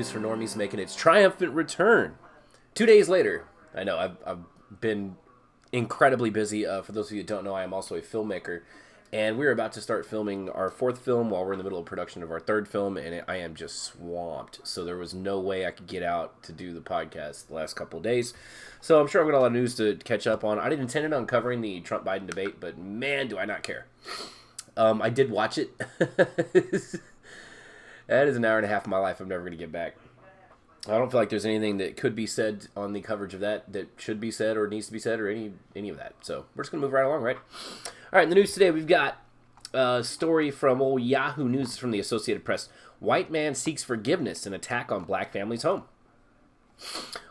news for Normies making its triumphant return. 2 days later, I know I've been incredibly busy. For those of you who don't know, I am also a filmmaker, and we're about to start filming our fourth film while we're in the middle of production of our third film, and I am just swamped. So there was no way I could get out to do the podcast the last couple of days. So I'm sure I've got a lot of news to catch up on. I didn't intend on covering the Trump-Biden debate, but man, do I not care. I did watch it. That is an hour and a half of my life I'm never going to get back. I don't feel like there's anything that could be said on the coverage of that should be said or needs to be said or any of that. So we're just going to move right along, right? All right, in the news today, we've got a story from old Yahoo News from the Associated Press. White man seeks forgiveness in attack on black family's home.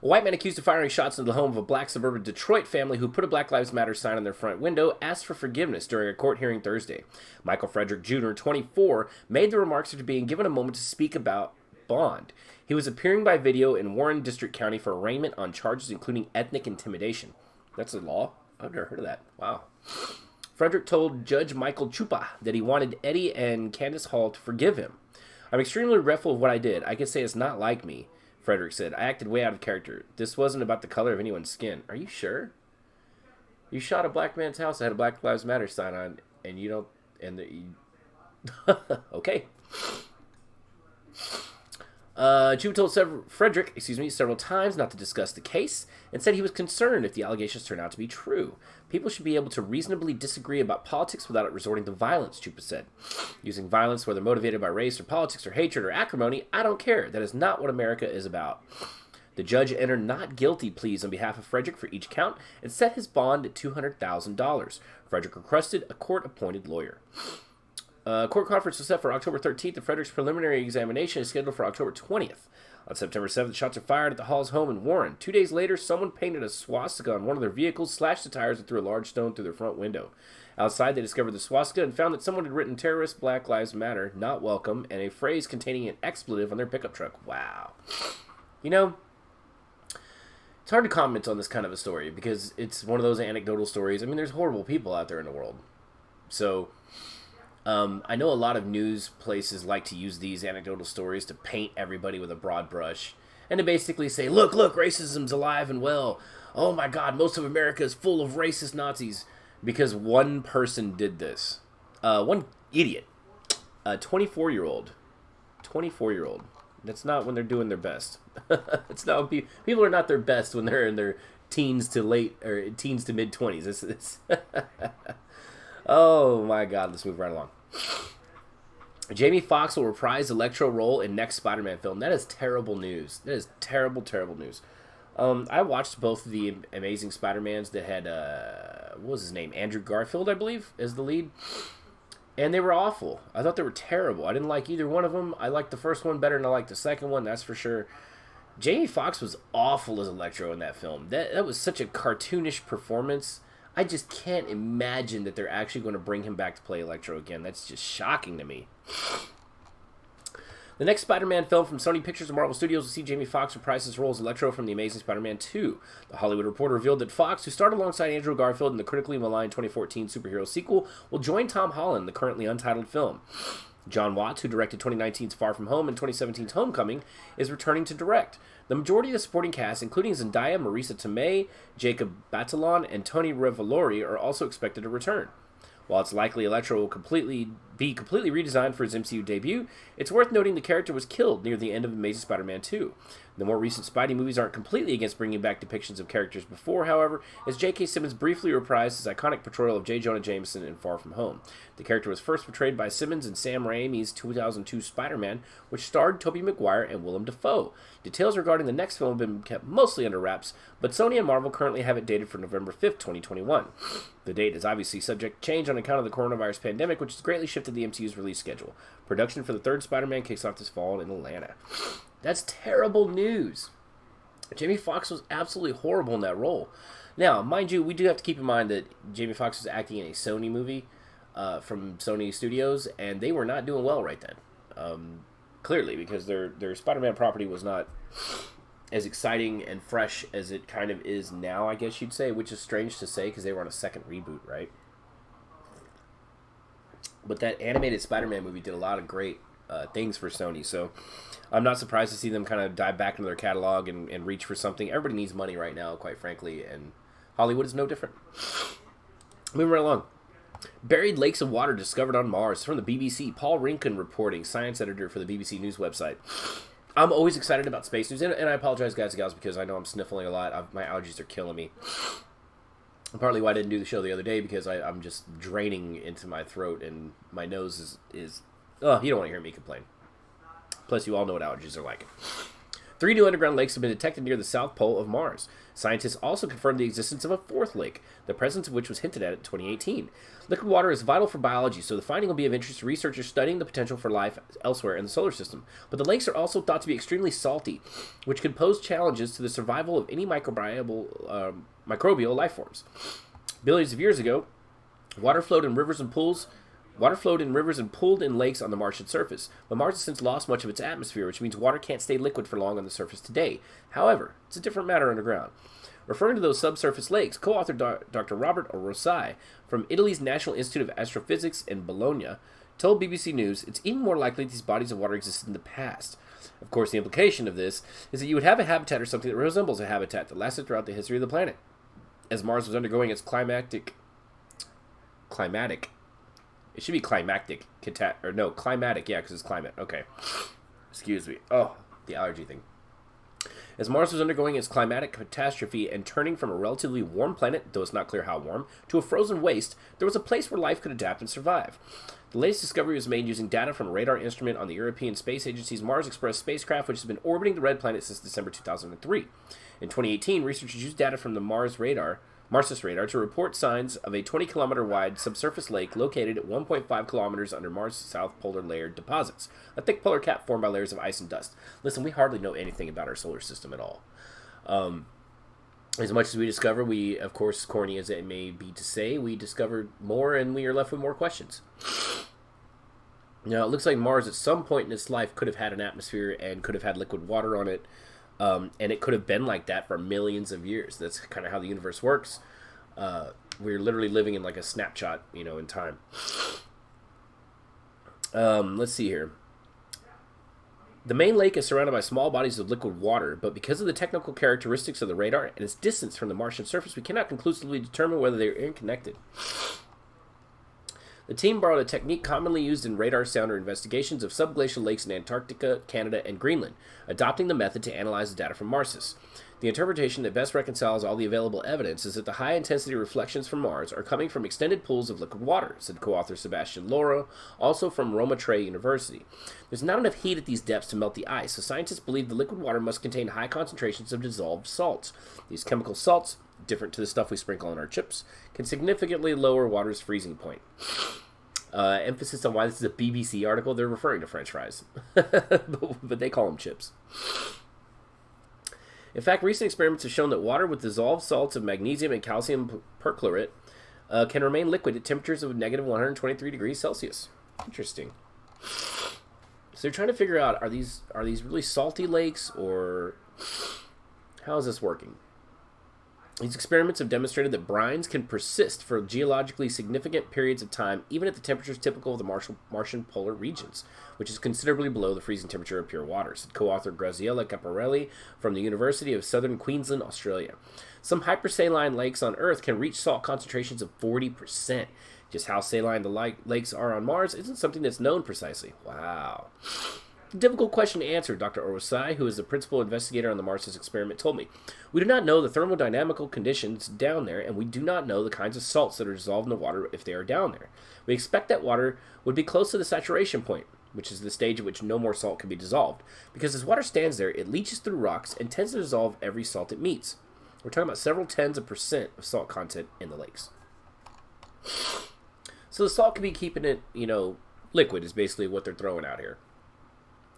A white man accused of firing shots into the home of a black suburban Detroit family who put a Black Lives Matter sign on their front window asked for forgiveness during a court hearing Thursday. Michael Frederick Jr., 24, made the remarks after being given a moment to speak about bond. He was appearing by video in Warren District County for arraignment on charges including ethnic intimidation. That's a law? I've never heard of that. Wow. Frederick told Judge Michael Chupa that he wanted Eddie and Candace Hall to forgive him. I'm extremely regretful of what I did. I can say it's not like me, Frederick said. I acted way out of character. This wasn't about the color of anyone's skin. Are you sure? You shot a black man's house that had a Black Lives Matter sign on, and you don't... Okay. Chu told Frederick several times not to discuss the case and said he was concerned if the allegations turned out to be true. People should be able to reasonably disagree about politics without it resorting to violence, Chupa said. Using violence, whether motivated by race or politics or hatred or acrimony, I don't care. That is not what America is about. The judge entered not guilty pleas on behalf of Frederick for each count and set his bond at $200,000. Frederick requested a court-appointed lawyer. Court conference was set for October 13th, and Frederick's preliminary examination is scheduled for October 20th. On September 7th, shots are fired at the Hall's home in Warren. 2 days later, someone painted a swastika on one of their vehicles, slashed the tires, and threw a large stone through their front window. Outside, they discovered the swastika and found that someone had written "Terrorist Black Lives Matter, not welcome," and a phrase containing an expletive on their pickup truck. Wow. You know, it's hard to comment on this kind of a story because it's one of those anecdotal stories. I mean, there's horrible people out there in the world. So... I know a lot of news places like to use these anecdotal stories to paint everybody with a broad brush and to basically say, look, racism's alive and well. Oh my God, most of America is full of racist Nazis because one person did this. One idiot. A 24-year-old. That's not when they're doing their best. It's not people are not their best when they're in their teens to mid-20s. Oh my God, let's move right along. Jamie Foxx will reprise Electro role in next Spider-Man film. That is terrible news. That is terrible news. I watched both of the Amazing Spider-Mans that had, what was his name? Andrew Garfield, I believe, as the lead. And they were awful. I thought they were terrible. I didn't like either one of them. I liked the first one better than I liked the second one, that's for sure. Jamie Foxx was awful as Electro in that film. That was such a cartoonish performance. I just can't imagine that they're actually going to bring him back to play Electro again. That's just shocking to me. The next Spider-Man film from Sony Pictures and Marvel Studios will see Jamie Foxx reprise his role as Electro from The Amazing Spider-Man 2. The Hollywood Reporter revealed that Foxx, who starred alongside Andrew Garfield in the critically maligned 2014 superhero sequel, will join Tom Holland in the currently untitled film. John Watts, who directed 2019's Far From Home and 2017's Homecoming, is returning to direct. The majority of the supporting cast, including Zendaya, Marisa Tomei, Jacob Batalon, and Tony Revolori, are also expected to return. While it's likely Electro will be completely redesigned for his MCU debut, it's worth noting the character was killed near the end of Amazing Spider-Man 2. The more recent Spidey movies aren't completely against bringing back depictions of characters before, however, as J.K. Simmons briefly reprised his iconic portrayal of J. Jonah Jameson in Far From Home. The character was first portrayed by Simmons in Sam Raimi's 2002 Spider-Man, which starred Tobey Maguire and Willem Dafoe. Details regarding the next film have been kept mostly under wraps, but Sony and Marvel currently have it dated for November 5th, 2021. The date is obviously subject to change on account of the coronavirus pandemic, which has greatly shifted the MCU's release schedule. Production for the third Spider-Man kicks off this fall in Atlanta. That's terrible news. Jamie Foxx was absolutely horrible in that role. Now, mind you, we do have to keep in mind that Jamie Foxx was acting in a Sony movie from Sony Studios, and they were not doing well right then. Clearly, because their Spider-Man property was not as exciting and fresh as it kind of is now, I guess you'd say, which is strange to say because they were on a second reboot, right? But that animated Spider-Man movie did a lot of great things for Sony. So I'm not surprised to see them kind of dive back into their catalog and reach for something. Everybody needs money right now, quite frankly, and Hollywood is no different. Moving right along. Buried lakes of water discovered on Mars. From the BBC, Paul Rinkin reporting, science editor for the BBC News website. I'm always excited about space news, and I apologize, guys and gals, because I know I'm sniffling a lot. My allergies are killing me. Partly why I didn't do the show the other day, because I'm just draining into my throat, and my nose is you don't want to hear me complain. Plus, you all know what allergies are like. 3 new underground lakes have been detected near the south pole of Mars. Scientists also confirmed the existence of a 4th lake, the presence of which was hinted at in 2018. Liquid water is vital for biology, so the finding will be of interest to researchers studying the potential for life elsewhere in the solar system. But the lakes are also thought to be extremely salty, which could pose challenges to the survival of any microbial life forms. Billions of years ago, water flowed in rivers and pooled in lakes on the Martian surface, but Mars has since lost much of its atmosphere, which means water can't stay liquid for long on the surface today. However, it's a different matter underground. Referring to those subsurface lakes, co-author Dr. Robert Rosai from Italy's National Institute of Astrophysics in Bologna told BBC News it's even more likely these bodies of water existed in the past. Of course, the implication of this is that you would have a habitat or something that resembles a habitat that lasted throughout the history of the planet. As Mars was undergoing its climatic. It should be climatic. Climatic, yeah, because it's climate. Okay. Excuse me. Oh, the allergy thing. As Mars was undergoing its climatic catastrophe and turning from a relatively warm planet, though it's not clear how warm, to a frozen waste, there was a place where life could adapt and survive. The latest discovery was made using data from a radar instrument on the European Space Agency's Mars Express spacecraft, which has been orbiting the red planet since December 2003. In 2018, researchers used data from the Marsus radar to report signs of a 20-kilometer wide subsurface lake located at 1.5 kilometers under Mars' south polar layer deposits, a thick polar cap formed by layers of ice and dust. Listen, we hardly know anything about our solar system at all. As much as we discover, we, of course, corny as it may be to say, we discovered more and we are left with more questions. Now, it looks like Mars at some point in its life could have had an atmosphere and could have had liquid water on it. And it could have been like that for millions of years. That's kind of how the universe works. We're literally living in like a snapshot, in time. Let's see here. The main lake is surrounded by small bodies of liquid water, but because of the technical characteristics of the radar and its distance from the Martian surface, we cannot conclusively determine whether they are interconnected. The team borrowed a technique commonly used in radar sounder investigations of subglacial lakes in Antarctica, Canada, and Greenland, adopting the method to analyze the data from Marsus. The interpretation that best reconciles all the available evidence is that the high-intensity reflections from Mars are coming from extended pools of liquid water, said co-author Sebastian Loro, also from Roma Tre University. There's not enough heat at these depths to melt the ice, so scientists believe the liquid water must contain high concentrations of dissolved salts. These chemical salts, different to the stuff we sprinkle on our chips, can significantly lower water's freezing point. Emphasis on why this is a BBC article, they're referring to French fries. but they call them chips. In fact, recent experiments have shown that water with dissolved salts of magnesium and calcium perchlorate can remain liquid at temperatures of negative 123 degrees Celsius. Interesting. So they're trying to figure out, are these really salty lakes, or how is this working? These experiments have demonstrated that brines can persist for geologically significant periods of time, even at the temperatures typical of the Martian polar regions, which is considerably below the freezing temperature of pure water, said co-author Graziella Caparelli from the University of Southern Queensland, Australia. Some hypersaline lakes on Earth can reach salt concentrations of 40%. Just how saline the lakes are on Mars isn't something that's known precisely. Wow. Difficult question to answer, Dr. Orosai, who is the principal investigator on the Marsus experiment, told me. We do not know the thermodynamical conditions down there, and we do not know the kinds of salts that are dissolved in the water if they are down there. We expect that water would be close to the saturation point, which is the stage at which no more salt can be dissolved, because as water stands there, it leaches through rocks and tends to dissolve every salt it meets. We're talking about several tens of % of salt content in the lakes. So the salt could be keeping it, liquid is basically what they're throwing out here.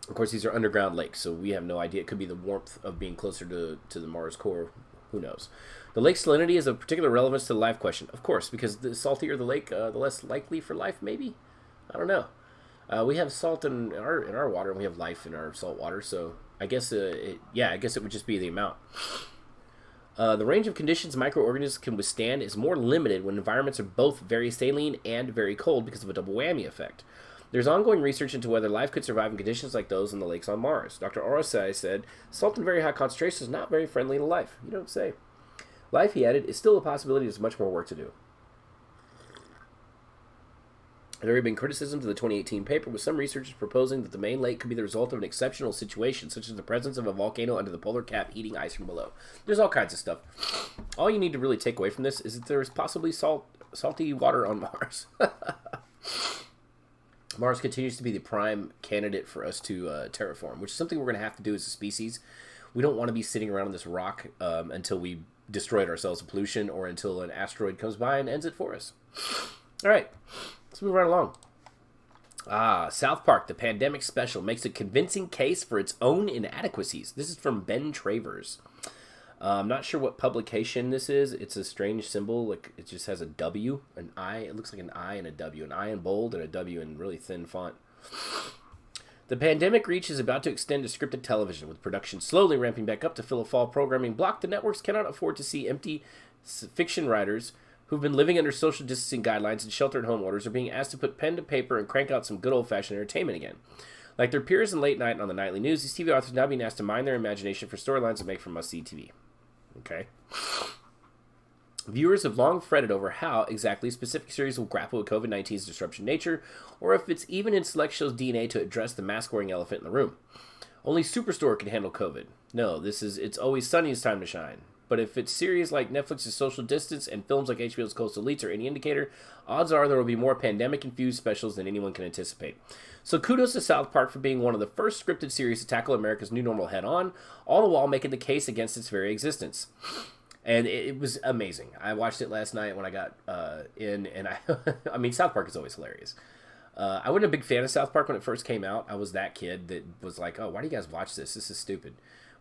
Of course, these are underground lakes, so we have no idea. It could be the warmth of being closer to the Mars core. Who knows? The lake's salinity is of particular relevance to the life question. Of course, because the saltier the lake, the less likely for life, maybe? I don't know. We have salt in our water, and we have life in our salt water, so I guess, it would just be the amount. The range of conditions microorganisms can withstand is more limited when environments are both very saline and very cold because of a double whammy effect. There's ongoing research into whether life could survive in conditions like those in the lakes on Mars. Dr. Orosai said, salt in very high concentrations is not very friendly to life. You don't say. Life, he added, is still a possibility. There's much more work to do. There have been criticisms of the 2018 paper, with some researchers proposing that the main lake could be the result of an exceptional situation, such as the presence of a volcano under the polar cap heating ice from below. There's all kinds of stuff. All you need to really take away from this is that there is possibly salty water on Mars. Mars continues to be the prime candidate for us to terraform, which is something we're going to have to do as a species. We don't want to be sitting around on this rock until we destroyed ourselves in pollution, or until an asteroid comes by and ends it for us. All right. Let's move right along. South Park, the pandemic special, makes a convincing case for its own inadequacies. This is from Ben Travers. I'm not sure what publication this is. It's a strange symbol. Like, it just has a W, an I. It looks like an I and a W. An I in bold and a W in really thin font. The pandemic reach is about to extend to scripted television, with production slowly ramping back up to fill a fall programming block. The networks cannot afford to see empty fiction writers who've been living under social distancing guidelines and shelter-at-home orders are being asked to put pen to paper and crank out some good old-fashioned entertainment again. Like their peers in late night and on the nightly news, these TV authors are now being asked to mine their imagination for storylines that make for must-see TV. Okay? Viewers have long fretted over how exactly specific series will grapple with COVID-19's disruption nature, or if it's even in select shows' DNA to address the mask-wearing elephant in the room. Only Superstore can handle COVID. No, It's Always Sunny's time to shine. But if it's series like Netflix's Social Distance and films like HBO's Coastal Elites are any indicator, odds are there will be more pandemic-infused specials than anyone can anticipate. So kudos to South Park for being one of the first scripted series to tackle America's new normal head-on, all the while making the case against its very existence. And it was amazing. I watched it last night when I got in, and I mean, South Park is always hilarious. I wasn't a big fan of South Park when it first came out. I was that kid that was like, oh, why do you guys watch this? This is stupid.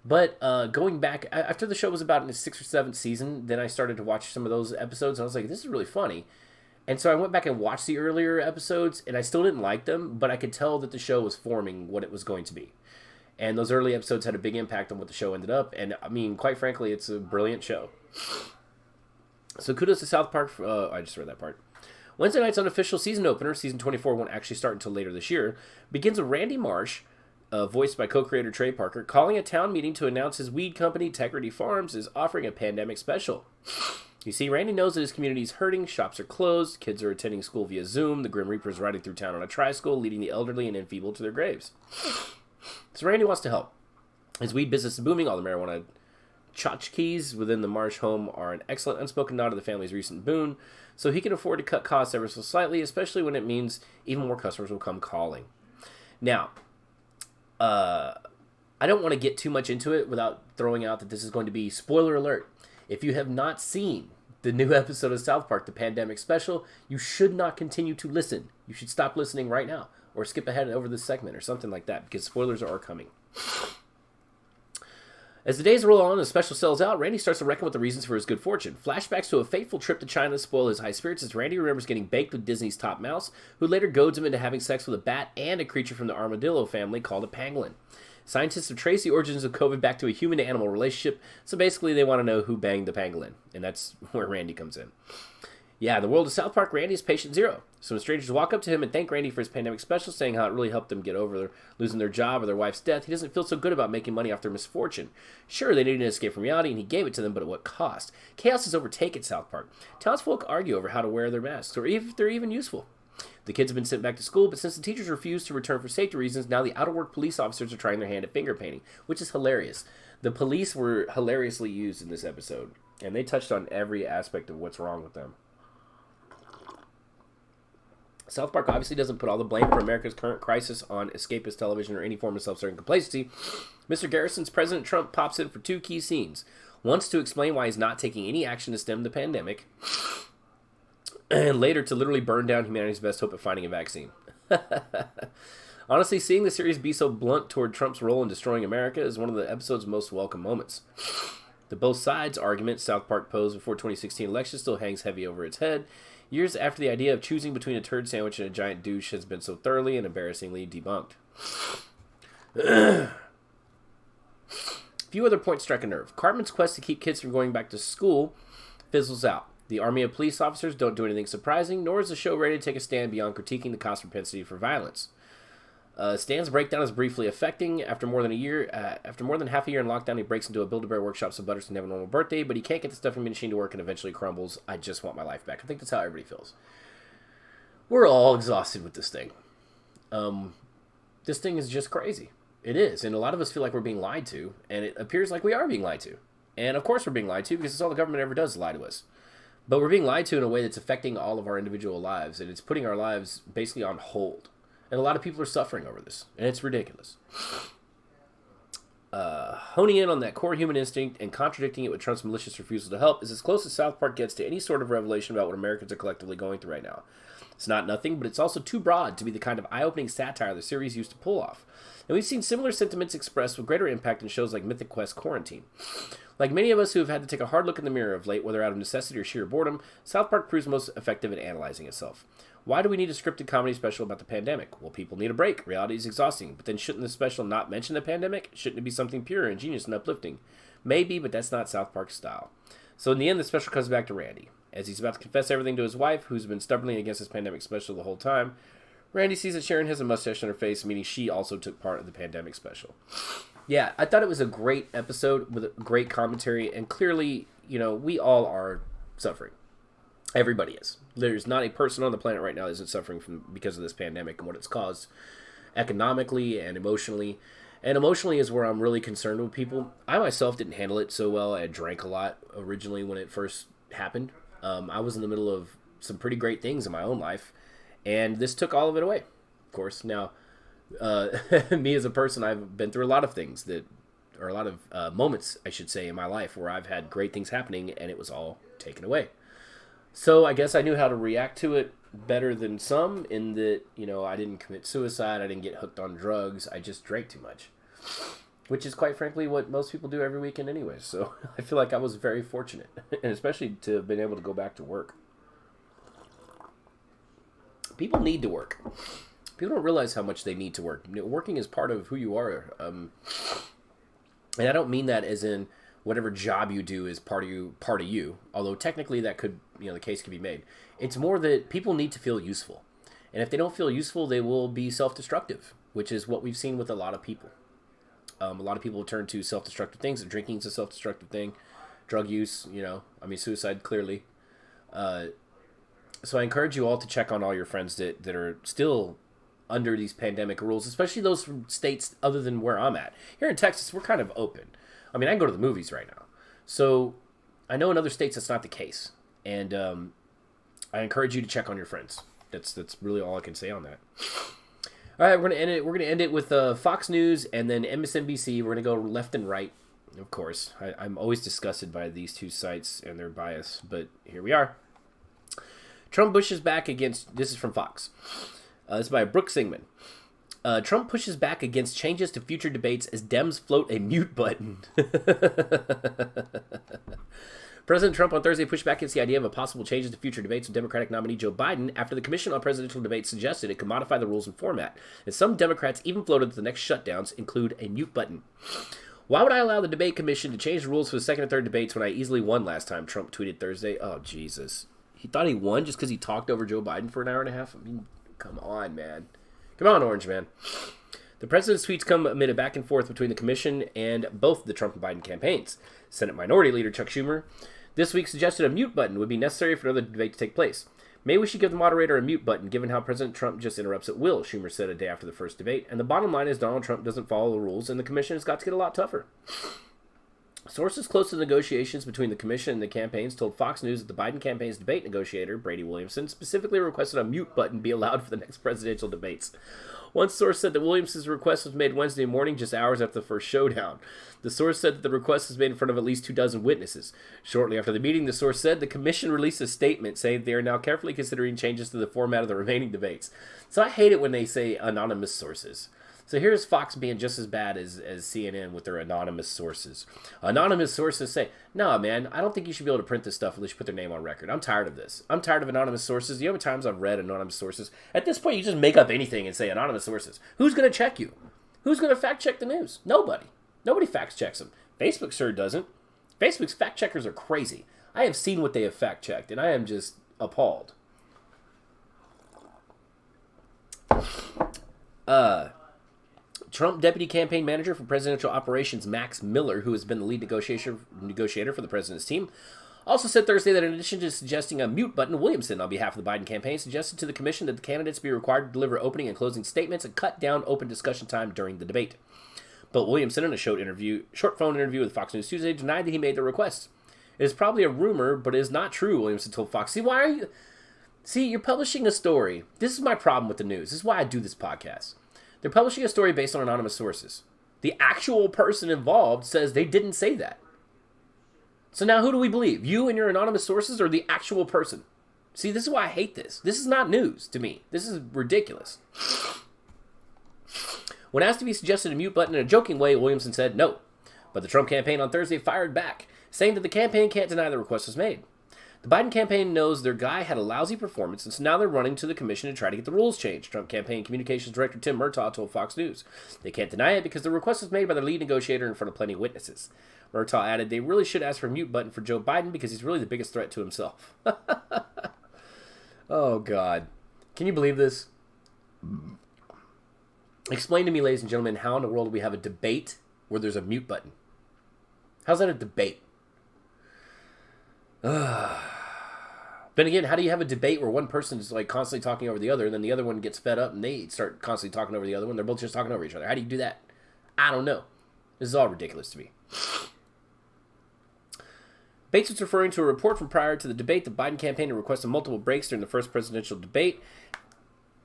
But going back, after the show was about in its 6th or 7th season, then I started to watch some of those episodes, and I was like, this is really funny. And so I went back and watched the earlier episodes, and I still didn't like them, but I could tell that the show was forming what it was going to be. And those early episodes had a big impact on what the show ended up, and I mean, quite frankly, it's a brilliant show. So kudos to South Park. I just read that part. Wednesday night's unofficial season opener, season 24 won't actually start until later this year, begins with Randy Marsh, voiced by co-creator Trey Parker, calling a town meeting to announce his weed company, Tegrity Farms, is offering a pandemic special. You see, Randy knows that his community is hurting, shops are closed, kids are attending school via Zoom, the Grim Reaper is riding through town on a tricycle, leading the elderly and enfeebled to their graves. So Randy wants to help. His weed business is booming, all the marijuana tchotchkes within the Marsh home are an excellent unspoken nod to the family's recent boon, so he can afford to cut costs ever so slightly, especially when it means even more customers will come calling. Now, I don't want to get too much into it without throwing out that this is going to be spoiler alert. If you have not seen the new episode of South Park, the pandemic special, you should not continue to listen. You should stop listening right now, or skip ahead over this segment or something like that, because spoilers are coming. As the days roll on and the special sells out, Randy starts to reckon with the reasons for his good fortune. Flashbacks to a fateful trip to China spoil his high spirits as Randy remembers getting baked with Disney's top mouse, who later goads him into having sex with a bat and a creature from the armadillo family called a pangolin. Scientists have traced the origins of COVID back to a human-to-animal relationship, so basically they want to know who banged the pangolin, and that's where Randy comes in. Yeah, in the world of South Park, Randy is patient zero. So when strangers walk up to him and thank Randy for his pandemic special, saying how it really helped them get over losing their job or their wife's death, he doesn't feel so good about making money off their misfortune. Sure, they needed an escape from reality, and he gave it to them, but at what cost? Chaos has overtaken South Park. Townsfolk argue over how to wear their masks, or if they're even useful. The kids have been sent back to school, but since the teachers refused to return for safety reasons, now the out-of-work police officers are trying their hand at finger painting, which is hilarious. The police were hilariously used in this episode, and they touched on every aspect of what's wrong with them. South Park obviously doesn't put all the blame for America's current crisis on escapist television or any form of self-serving complacency. Mr. Garrison's President Trump pops in for two key scenes. Once to explain why he's not taking any action to stem the pandemic, and later to literally burn down humanity's best hope at finding a vaccine. Honestly, seeing the series be so blunt toward Trump's role in destroying America is one of the episode's most welcome moments. The both sides argument South Park posed before 2016 election still hangs heavy over its head, years after the idea of choosing between a turd sandwich and a giant douche has been so thoroughly and embarrassingly debunked. Few other points strike a nerve. Cartman's quest to keep kids from going back to school fizzles out. The army of police officers don't do anything surprising, nor is the show ready to take a stand beyond critiquing the cost's propensity for violence. Stan's breakdown is briefly affecting. After more than half a year in lockdown, he breaks into a Build-A-Bear workshop so Butters can have a normal birthday, but he can't get the stuffing machine to work and eventually crumbles. I just want my life back. I think that's how everybody feels. We're all exhausted with this thing. This thing is just crazy. It is, and a lot of us feel like we're being lied to, and it appears like we are being lied to. And of course we're being lied to, because it's all the government ever does, is lie to us. But we're being lied to in a way that's affecting all of our individual lives, and it's putting our lives basically on hold. And a lot of people are suffering over this, and it's ridiculous. Honing in on that core human instinct and contradicting it with Trump's malicious refusal to help is as close as South Park gets to any sort of revelation about what Americans are collectively going through right now. It's not nothing, but it's also too broad to be the kind of eye-opening satire the series used to pull off. And we've seen similar sentiments expressed with greater impact in shows like Mythic Quest Quarantine. Like many of us who have had to take a hard look in the mirror of late, whether out of necessity or sheer boredom, South Park proves most effective at analyzing itself. Why do we need a scripted comedy special about the pandemic? Well, people need a break. Reality is exhausting. But then shouldn't the special not mention the pandemic? Shouldn't it be something pure, ingenious, and uplifting? Maybe, but that's not South Park's style. So in the end, the special comes back to Randy. As he's about to confess everything to his wife, who's been stubbornly against his pandemic special the whole time, Randy sees that Sharon has a mustache on her face, meaning she also took part of the pandemic special. Yeah, I thought it was a great episode with a great commentary, and clearly, we all are suffering. Everybody is. There's not a person on the planet right now that isn't suffering because of this pandemic and what it's caused economically and emotionally. And emotionally is where I'm really concerned with people. I myself didn't handle it so well. I drank a lot originally when it first happened. I was in the middle of some pretty great things in my own life, and this took all of it away, of course. Now, me as a person, I've been through a lot of things or a lot of moments, I should say, in my life where I've had great things happening, and it was all taken away. So I guess I knew how to react to it better than some in that, I didn't commit suicide, I didn't get hooked on drugs, I just drank too much. Which is quite frankly what most people do every weekend anyway. So I feel like I was very fortunate, and especially to have been able to go back to work. People need to work. People don't realize how much they need to work. Working is part of who you are. And I don't mean that as in whatever job you do is part of you. Although technically that could, the case could be made. It's more that people need to feel useful. And if they don't feel useful, they will be self-destructive, which is what we've seen with a lot of people. A lot of people turn to self-destructive things. Drinking is a self-destructive thing. Drug use, suicide clearly. So I encourage you all to check on all your friends that are still under these pandemic rules, especially those from states other than where I'm at. Here in Texas, we're kind of open. I can go to the movies right now. So I know in other states that's not the case. And I encourage you to check on your friends. That's really all I can say on that. All right, we're gonna end it. We're gonna end it with Fox News and then MSNBC. We're gonna go left and right, of course. I'm always disgusted by these two sites and their bias, but here we are. Trump pushes back against. This is from Fox. This is by Brooke Singman. Trump pushes back against changes to future debates as Dems float a mute button. President Trump on Thursday pushed back against the idea of a possible changes to future debates with Democratic nominee Joe Biden after the Commission on Presidential Debates suggested it could modify the rules and format. And some Democrats even floated that the next shutdowns include a mute button. Why would I allow the debate commission to change the rules for the second and third debates when I easily won last time? Trump tweeted Thursday. Oh, Jesus. He thought he won just because he talked over Joe Biden for an hour and a half? Come on, man. Come on, Orange Man. The president's tweets come amid a back and forth between the commission and both the Trump and Biden campaigns. Senate Minority Leader Chuck Schumer this week suggested a mute button would be necessary for another debate to take place. Maybe we should give the moderator a mute button, given how President Trump just interrupts at will, Schumer said a day after the first debate. And the bottom line is Donald Trump doesn't follow the rules, and the commission has got to get a lot tougher. Sources close to the negotiations between the commission and the campaigns told Fox News that the Biden campaign's debate negotiator, Brady Williamson, specifically requested a mute button be allowed for the next presidential debates. One source said that Williamson's request was made Wednesday morning, just hours after the first showdown. The source said that the request was made in front of at least 24 witnesses. Shortly after the meeting, the source said the commission released a statement saying they are now carefully considering changes to the format of the remaining debates. So I hate it when they say anonymous sources. So here's Fox being just as bad as CNN with their anonymous sources. Anonymous sources say, no, man, I don't think you should be able to print this stuff unless you put their name on record. I'm tired of this. I'm tired of anonymous sources. You know how many times I've read anonymous sources? At this point, you just make up anything and say anonymous sources. Who's going to check you? Who's going to fact check the news? Nobody. Nobody fact checks them. Facebook sure doesn't. Facebook's fact checkers are crazy. I have seen what they have fact-checked, and I am just appalled. Trump deputy campaign manager for presidential operations Max Miller, who has been the lead negotiator for the president's team, also said Thursday that in addition to suggesting a mute button, Williamson, on behalf of the Biden campaign, suggested to the commission that the candidates be required to deliver opening and closing statements and cut down open discussion time during the debate. But Williamson, in a short phone interview with Fox News Tuesday, denied that he made the request. It is probably a rumor, but it is not true, Williamson told Fox. You're publishing a story. This is my problem with the news. This is why I do this podcast. They're publishing a story based on anonymous sources. The actual person involved says they didn't say that. So now who do we believe? You and your anonymous sources, or the actual person? See, this is why I hate this. This is not news to me. This is ridiculous. When asked if he suggested a mute button in a joking way, Williamson said no. But the Trump campaign on Thursday fired back, saying that the campaign can't deny the request was made. The Biden campaign knows their guy had a lousy performance, and so now they're running to the commission to try to get the rules changed, Trump campaign communications director Tim Murtaugh told Fox News. They can't deny it because the request was made by their lead negotiator in front of plenty of witnesses. Murtaugh added they really should ask for a mute button for Joe Biden because he's really the biggest threat to himself. Oh, God. Can you believe this? Explain to me, ladies and gentlemen, how in the world do we have a debate where there's a mute button? How's that a debate? Then again, how do you have a debate where one person is like constantly talking over the other, and then the other one gets fed up and they start constantly talking over the other one? They're both just talking over each other. How do you do that? I don't know. This is all ridiculous to me. Bates was referring to a report from prior to the debate. The Biden campaign had requested multiple breaks during the first presidential debate,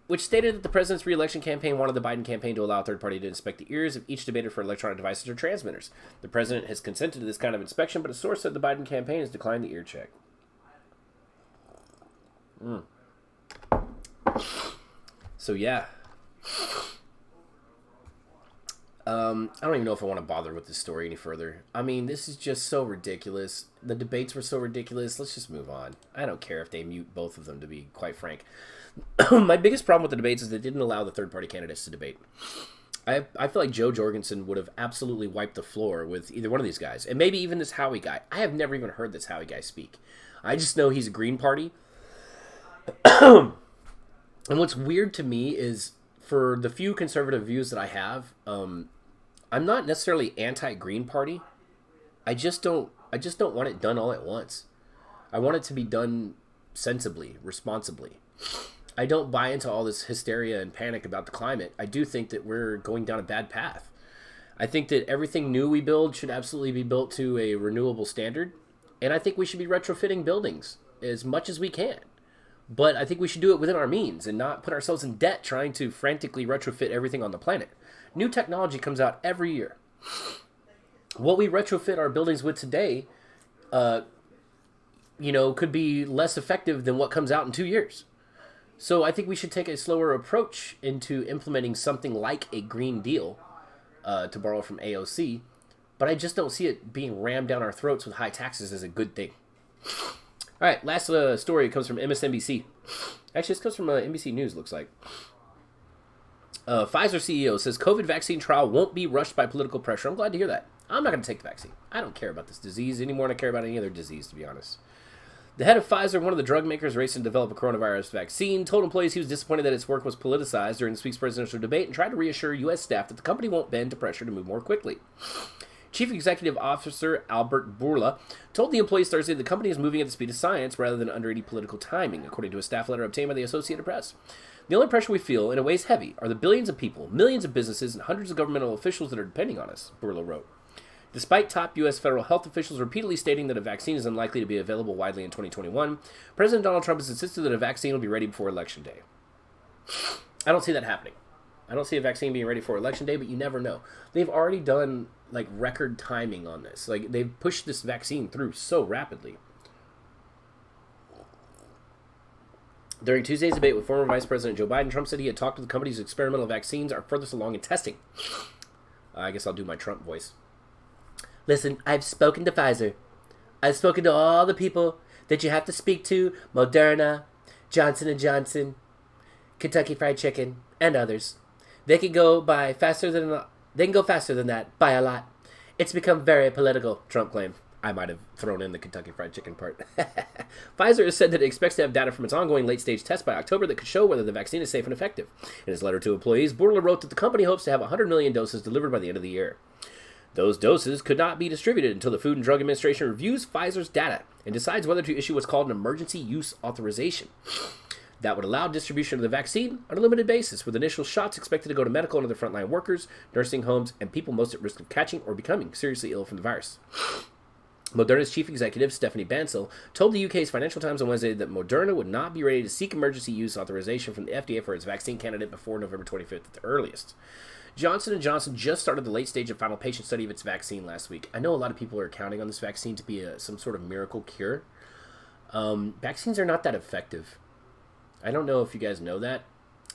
which stated that the president's re-election campaign wanted the Biden campaign to allow a third party to inspect the ears of each debater for electronic devices or transmitters. The president has consented to this kind of inspection, but a source said the Biden campaign has declined the ear check. So, yeah. I don't even know if I want to bother with this story any further. I mean, this is just so ridiculous. The debates were so ridiculous. Let's just move on. I don't care if they mute both of them, to be quite frank. My biggest problem with the debates is they didn't allow the third-party candidates to debate. I feel like Joe Jorgensen would have absolutely wiped the floor with either one of these guys. And maybe even this Howie guy. I have never even heard this Howie guy speak. I just know he's a Green Party. And what's weird to me is, for the few conservative views that I have, I'm not necessarily anti-Green Party. I just don't want it done all at once. I want it to be done sensibly, responsibly. I don't buy into all this hysteria and panic about the climate. I do think that we're going down a bad path. I think that everything new we build should absolutely be built to a renewable standard. And I think we should be retrofitting buildings as much as we can. But I think we should do it within our means and not put ourselves in debt trying to frantically retrofit everything on the planet. New technology comes out every year. What we retrofit our buildings with today, could be less effective than what comes out in 2 years. So I think we should take a slower approach into implementing something like a Green Deal, to borrow from AOC. But I just don't see it being rammed down our throats with high taxes as a good thing. All right, last story comes from MSNBC. Actually, this comes from NBC News, looks like. Pfizer CEO says COVID vaccine trial won't be rushed by political pressure. I'm glad to hear that. I'm not going to take the vaccine. I don't care about this disease any more than I care about any other disease, to be honest. The head of Pfizer, one of the drug makers racing to develop a coronavirus vaccine, told employees he was disappointed that its work was politicized during this week's presidential debate and tried to reassure U.S. staff that the company won't bend to pressure to move more quickly. Chief Executive Officer Albert Bourla told the employees Thursday the company is moving at the speed of science rather than under any political timing, according to a staff letter obtained by the Associated Press. The only pressure we feel, and it weighs heavy, are the billions of people, millions of businesses, and hundreds of governmental officials that are depending on us, Bourla wrote. Despite top U.S. federal health officials repeatedly stating that a vaccine is unlikely to be available widely in 2021, President Donald Trump has insisted that a vaccine will be ready before Election Day. I don't see that happening. I don't see a vaccine being ready for Election Day, but you never know. They've already done record timing on this. They've pushed this vaccine through so rapidly. During Tuesday's debate with former Vice President Joe Biden, Trump said he had talked to the company's experimental vaccines are furthest along in testing. I guess I'll do my Trump voice. Listen, I've spoken to Pfizer. I've spoken to all the people that you have to speak to: Moderna, Johnson & Johnson, Kentucky Fried Chicken, and others. They can go faster than that by a lot. It's become very political, Trump claimed. I might have thrown in the Kentucky Fried Chicken part. Pfizer has said that it expects to have data from its ongoing late-stage test by October that could show whether the vaccine is safe and effective. In his letter to employees, Bourla wrote that the company hopes to have 100 million doses delivered by the end of the year. Those doses could not be distributed until the Food and Drug Administration reviews Pfizer's data and decides whether to issue what's called an emergency use authorization. That would allow distribution of the vaccine on a limited basis, with initial shots expected to go to medical and other frontline workers, nursing homes, and people most at risk of catching or becoming seriously ill from the virus. Moderna's chief executive, Stephanie Bancel, told the UK's Financial Times on Wednesday that Moderna would not be ready to seek emergency use authorization from the FDA for its vaccine candidate before November 25th at the earliest. Johnson & Johnson just started the late stage of final patient study of its vaccine last week. I know a lot of people are counting on this vaccine to be some sort of miracle cure. Vaccines are not that effective. I don't know if you guys know that,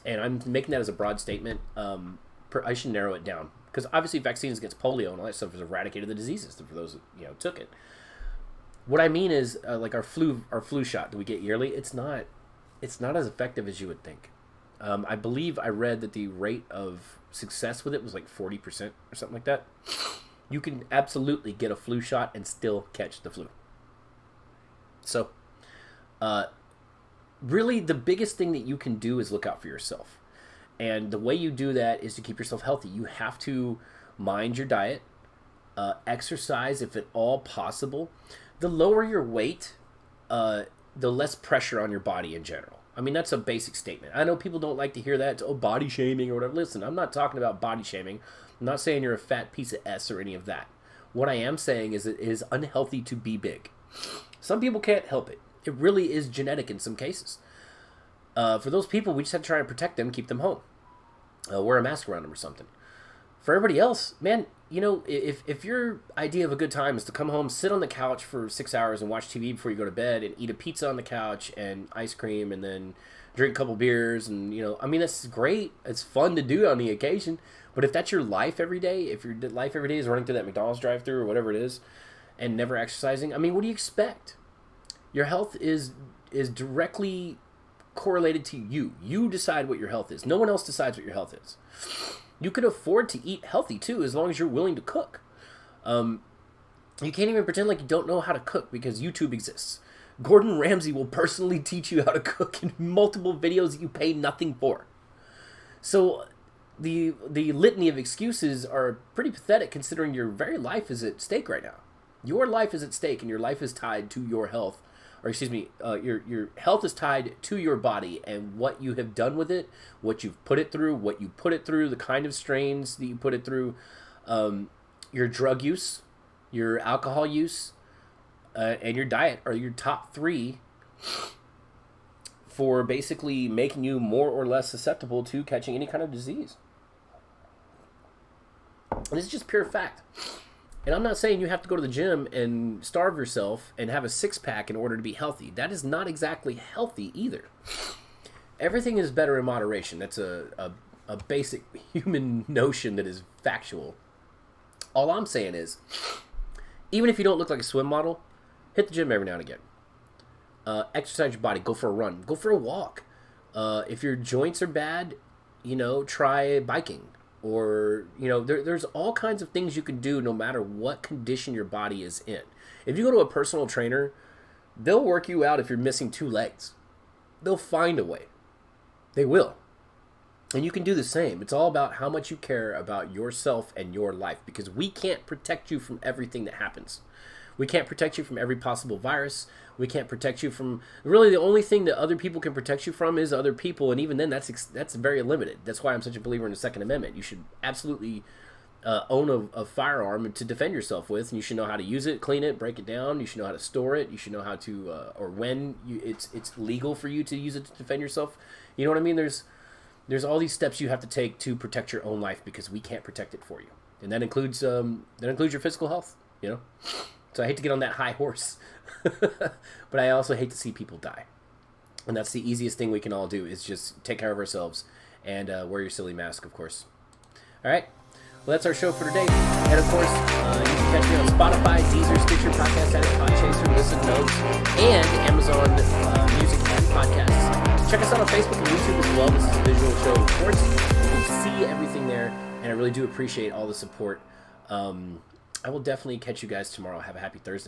and I'm making that as a broad statement. I should narrow it down, because obviously vaccines against polio and all that stuff has eradicated the diseases for those that took it. What I mean is, like our flu shot that we get yearly, it's not as effective as you would think. I believe I read that the rate of success with it was like 40% or something like that. You can absolutely get a flu shot and still catch the flu. So, really, the biggest thing that you can do is look out for yourself. And the way you do that is to keep yourself healthy. You have to mind your diet, exercise if at all possible. The lower your weight, the less pressure on your body in general. I mean, that's a basic statement. I know people don't like to hear that. It's, body shaming or whatever. Listen, I'm not talking about body shaming. I'm not saying you're a fat piece of S or any of that. What I am saying is it is unhealthy to be big. Some people can't help it. It really is genetic in some cases. For those people, we just have to try and protect them, keep them home. Wear a mask around them or something. For everybody else, man, if your idea of a good time is to come home, sit on the couch for 6 hours and watch TV before you go to bed and eat a pizza on the couch and ice cream and then drink a couple beers and, that's great. It's fun to do on the occasion. But if that's your life every day, if your life every day is running through that McDonald's drive-thru or whatever it is and never exercising, what do you expect? Your health is directly correlated to you. You decide what your health is. No one else decides what your health is. You can afford to eat healthy too, as long as you're willing to cook. You can't even pretend like you don't know how to cook because YouTube exists. Gordon Ramsay will personally teach you how to cook in multiple videos that you pay nothing for. So the litany of excuses are pretty pathetic considering your very life is at stake right now. Your life is at stake and your life is tied to your health. Your health is tied to your body and what you have done with it, what you've put it through, the kind of strains that you put it through, your drug use, your alcohol use, and your diet are your top three for basically making you more or less susceptible to catching any kind of disease. And this is just pure fact. And I'm not saying you have to go to the gym and starve yourself and have a six-pack in order to be healthy. That is not exactly healthy either. Everything is better in moderation. That's a basic human notion that is factual. All I'm saying is, even if you don't look like a swim model, hit the gym every now and again. Exercise your body. Go for a run. Go for a walk. If your joints are bad, try biking. Or, there's all kinds of things you can do no matter what condition your body is in. If you go to a personal trainer, they'll work you out if you're missing 2 legs. They'll find a way. They will. And you can do the same. It's all about how much you care about yourself and your life, because we can't protect you from everything that happens. We can't protect you from every possible virus. We can't protect you from... Really, the only thing that other people can protect you from is other people, and even then, that's very limited. That's why I'm such a believer in the Second Amendment. You should absolutely own a firearm to defend yourself with, and you should know how to use it, clean it, break it down. You should know how to store it. You should know how to... or when it's legal for you to use it to defend yourself. You know what I mean? There's all these steps you have to take to protect your own life because we can't protect it for you. And that includes your physical health, So I hate to get on that high horse, but I also hate to see people die. And that's the easiest thing we can all do is just take care of ourselves and wear your silly mask, of course. All right. Well, that's our show for today. And, of course, you can catch me on Spotify, Deezer, Stitcher, Podcast Addict, Podchaser, Listen Notes, and Amazon Music and Podcasts. Check us out on Facebook and YouTube as well. This is a visual show, of course. You can see everything there, and I really do appreciate all the support. I will definitely catch you guys tomorrow. Have a happy Thursday.